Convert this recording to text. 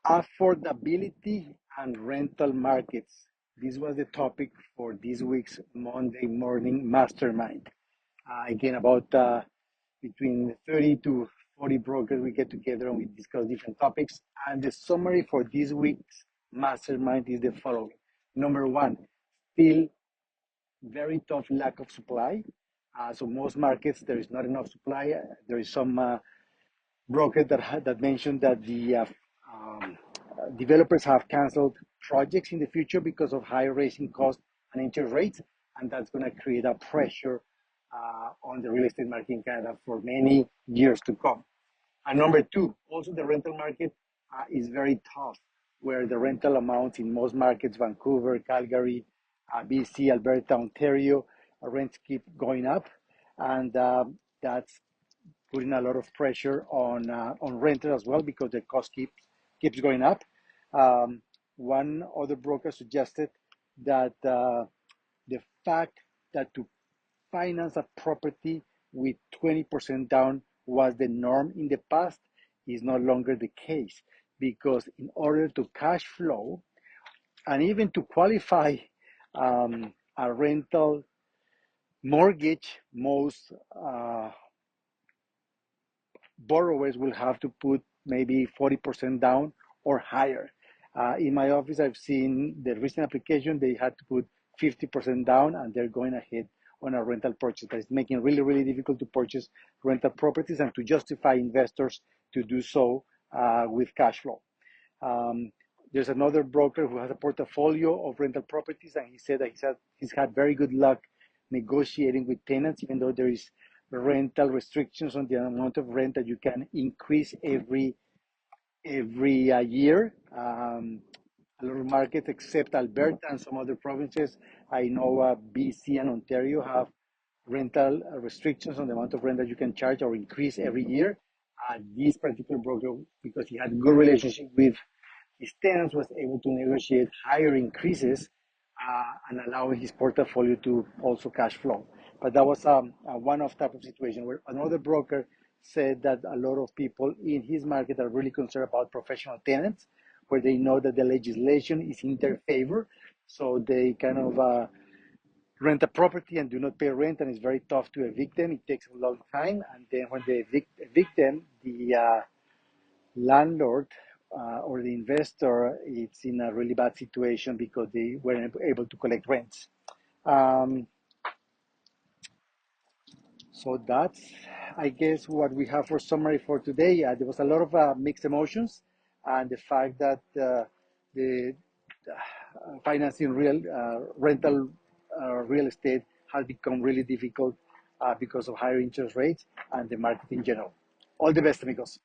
Affordability and rental markets. This was the topic for this week's Monday morning mastermind. Again, about between 30 to 40 brokers, we get together and we discuss different topics. And the summary for this week's mastermind is the following. Number one, still very tough lack of supply. So most markets, there is not enough supply. There is some broker that mentioned that the developers have canceled projects in the future because of high raising costs and interest rates, and that's going to create a pressure on the real estate market in Canada for many years to come. And number two, also the rental market is very tough, where the rental amounts in most markets, Vancouver, Calgary, BC, Alberta, Ontario, rents keep going up, and that's putting a lot of pressure on renters as well because the cost keeps going up. One other broker suggested that the fact that to finance a property with 20% down was the norm in the past is no longer the case, because in order to cash flow and even to qualify a rental mortgage, most borrowers will have to put maybe 40% down or higher. In my office, I've seen the recent application, they had to put 50% down and they're going ahead on a rental purchase. That's making it really, really difficult to purchase rental properties and to justify investors to do so with cash flow. There's another broker who has a portfolio of rental properties, and he said that he's had very good luck negotiating with tenants, even though there is rental restrictions on the amount of rent that you can increase every year. A lot of markets, except Alberta and some other provinces, I know BC and Ontario have rental restrictions on the amount of rent that you can charge or increase every year. This particular broker, because he had a good relationship with his tenants, was able to negotiate higher increases and allowing his portfolio to also cash flow. But that was a one-off type of situation where another broker said that a lot of people in his market are really concerned about professional tenants, where they know that the legislation is in their favor. So they kind of rent a property and do not pay rent, and it's very tough to evict them. It takes a long time. And then when they evict them, the landlord or the investor is in a really bad situation because they weren't able to collect rents. So that's, I guess, what we have for summary for today. There was a lot of mixed emotions, and the fact that the financing rental real estate has become really difficult because of higher interest rates and the market in general. All the best, amigos.